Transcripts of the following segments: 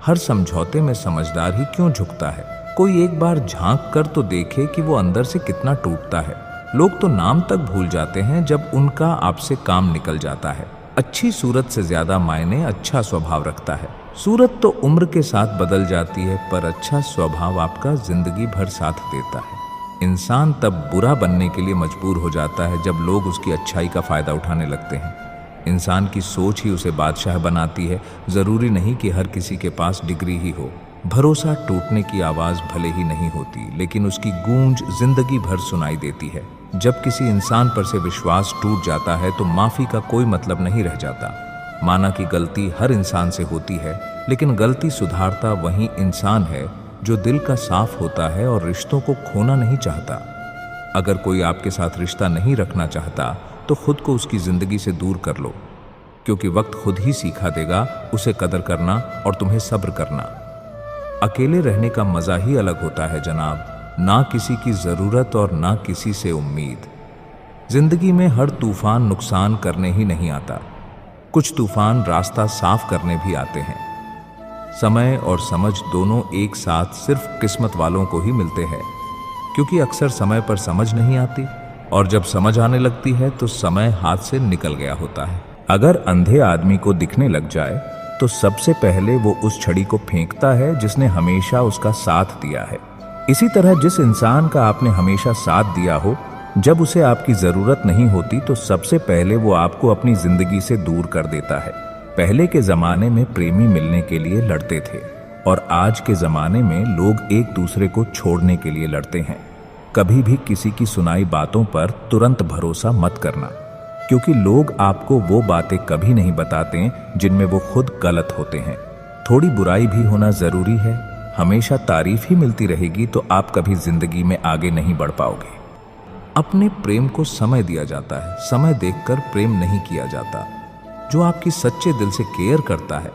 हर समझौते में समझदार ही क्यों झुकता है? कोई एक बार झांक कर तो देखे कि वो अंदर से कितना टूटता है। लोग तो नाम तक भूल जाते हैं जब उनका आपसे काम निकल जाता है। अच्छी सूरत से ज्यादा मायने अच्छा स्वभाव रखता है। सूरत तो उम्र के साथ बदल जाती है, पर अच्छा स्वभाव आपका जिंदगी भर साथ देता है। इंसान तब बुरा बनने के लिए मजबूर हो जाता है जब लोग उसकी अच्छाई का फायदा उठाने लगते हैं। इंसान की सोच ही उसे बादशाह बनाती है। जरूरी नहीं कि हर किसी के पास डिग्री ही हो। भरोसा टूटने की आवाज भले ही नहीं होती, लेकिन उसकी गूंज जिंदगी भर सुनाई देती है। जब किसी इंसान पर से विश्वास टूट जाता है तो माफी का कोई मतलब नहीं रह जाता। माना कि गलती हर इंसान से होती है, लेकिन गलती सुधारता वही इंसान है जो दिल का साफ होता है और रिश्तों को खोना नहीं चाहता। अगर कोई आपके साथ रिश्ता नहीं रखना चाहता तो खुद को उसकी जिंदगी से दूर कर लो, क्योंकि वक्त खुद ही सिखा देगा उसे कदर करना और तुम्हें सब्र करना। अकेले रहने का मजा ही अलग होता है जनाब, ना किसी की जरूरत और ना किसी से उम्मीद। जिंदगी में हर तूफान नुकसान करने ही नहीं आता, कुछ तूफान रास्ता साफ करने भी आते हैं। समय और समझ दोनों एक साथ सिर्फ किस्मत वालों को ही मिलते हैं, क्योंकि अक्सर समय पर समझ नहीं आती और जब समझ आने लगती है तो समय हाथ से निकल गया होता है। अगर अंधे आदमी को दिखने लग जाए तो सबसे पहले वो उस छड़ी को फेंकता है जिसने हमेशा उसका साथ दिया है। इसी तरह जिस इंसान का आपने हमेशा साथ दिया हो, जब उसे आपकी जरूरत नहीं होती तो सबसे पहले वो आपको अपनी जिंदगी से दूर कर देता है। पहले के जमाने में प्रेमी मिलने के लिए लड़ते थे और आज के जमाने में लोग एक दूसरे को छोड़ने के लिए लड़ते हैं। कभी भी किसी की सुनाई बातों पर तुरंत भरोसा मत करना, क्योंकि लोग आपको वो बातें कभी नहीं बताते जिनमें वो खुद गलत होते हैं। थोड़ी बुराई भी होना जरूरी है। हमेशा तारीफ ही मिलती रहेगी तो आप कभी जिंदगी में आगे नहीं बढ़ पाओगे। अपने प्रेम को समय दिया जाता है, समय देखकर प्रेम नहीं किया जाता। जो आपकी सच्चे दिल से केयर करता है,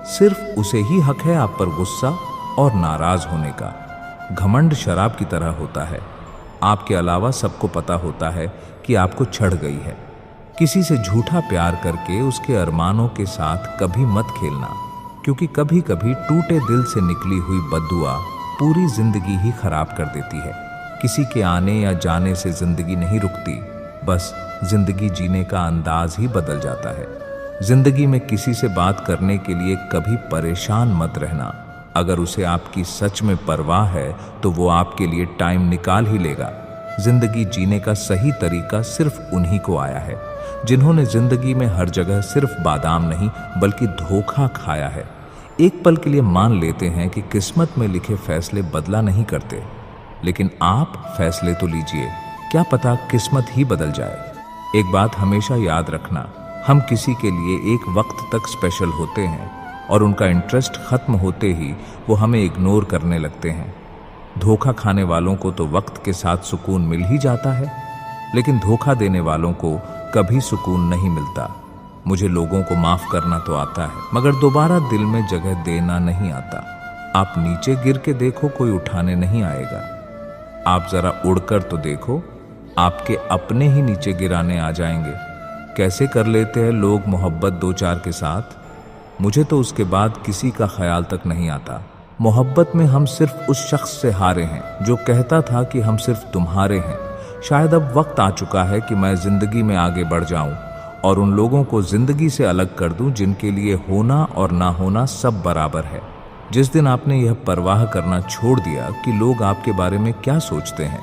सिर्फ उसे ही हक है आप पर गुस्सा और नाराज होने का। घमंड शराब की तरह होता है। आपके अलावा सबको पता होता है कि आपको चढ़ गई है। किसी से झूठा प्यार करके उसके अरमानों के साथ कभी मत खेलना, क्योंकि कभी कभी टूटे दिल से निकली हुई बद्दुआ पूरी जिंदगी ही खराब कर देती है। किसी के आने या जाने से जिंदगी नहीं रुकती, बस जिंदगी जीने का अंदाज ही बदल जाता है। जिंदगी में किसी से बात करने के लिए कभी परेशान मत रहना। अगर उसे आपकी सच में परवाह है तो वो आपके लिए टाइम निकाल ही लेगा। जिंदगी जीने का सही तरीका सिर्फ उन्हीं को आया है जिन्होंने जिंदगी में हर जगह सिर्फ बादाम नहीं बल्कि धोखा खाया है। एक पल के लिए मान लेते हैं कि किस्मत में लिखे फैसले बदला नहीं करते, लेकिन आप फैसले तो लीजिए, क्या पता किस्मत ही बदल जाए। एक बात हमेशा याद रखना, हम किसी के लिए एक वक्त तक स्पेशल होते हैं और उनका इंटरेस्ट खत्म होते ही वो हमें इग्नोर करने लगते हैं। धोखा खाने वालों को तो वक्त के साथ सुकून मिल ही जाता है, लेकिन धोखा देने वालों को कभी सुकून नहीं मिलता। मुझे लोगों को माफ करना तो आता है, मगर दोबारा दिल में जगह देना नहीं आता। आप नीचे गिर के देखो, कोई उठाने नहीं आएगा। आप जरा उड़कर तो देखो, आपके अपने ही नीचे गिराने आ जाएंगे। कैसे कर लेते हैं लोग मोहब्बत दो चार के साथ, मुझे तो उसके बाद किसी का ख्याल तक नहीं आता। मोहब्बत में हम सिर्फ उस शख्स से हारे हैं जो कहता था कि हम सिर्फ तुम्हारे हैं। शायद अब वक्त आ चुका है कि मैं जिंदगी में आगे बढ़ जाऊं और उन लोगों को जिंदगी से अलग कर दूं जिनके लिए होना और ना होना सब बराबर है। जिस दिन आपने यह परवाह करना छोड़ दिया कि लोग आपके बारे में क्या सोचते हैं,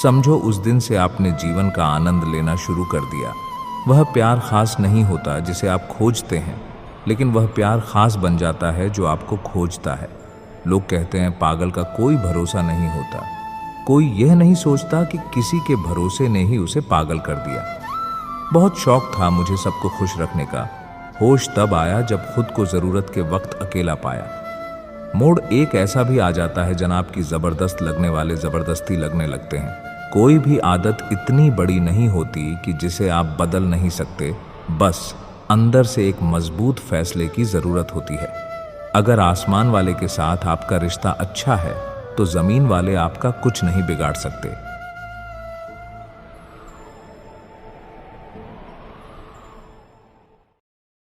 समझो उस दिन से आपने जीवन का आनंद लेना शुरू कर दिया। वह प्यार खास नहीं होता जिसे आप खोजते हैं, लेकिन वह प्यार खास बन जाता है जो आपको खोजता है। लोग कहते हैं पागल का कोई भरोसा नहीं होता। कोई यह नहीं सोचता कि किसी के भरोसे ने ही उसे पागल कर दिया। बहुत शौक था मुझे सबको खुश रखने का। होश तब आया जब खुद को जरूरत के वक्त अकेला पाया। मोड़ एक ऐसा भी आ जाता है जनाब की जबरदस्त लगने वाले जबरदस्ती लगने लगते हैं। कोई भी आदत इतनी बड़ी नहीं होती कि जिसे आप बदल नहीं सकते, बस अंदर से एक मजबूत फैसले की जरूरत होती है। अगर आसमान वाले के साथ आपका रिश्ता अच्छा है तो जमीन वाले आपका कुछ नहीं बिगाड़ सकते।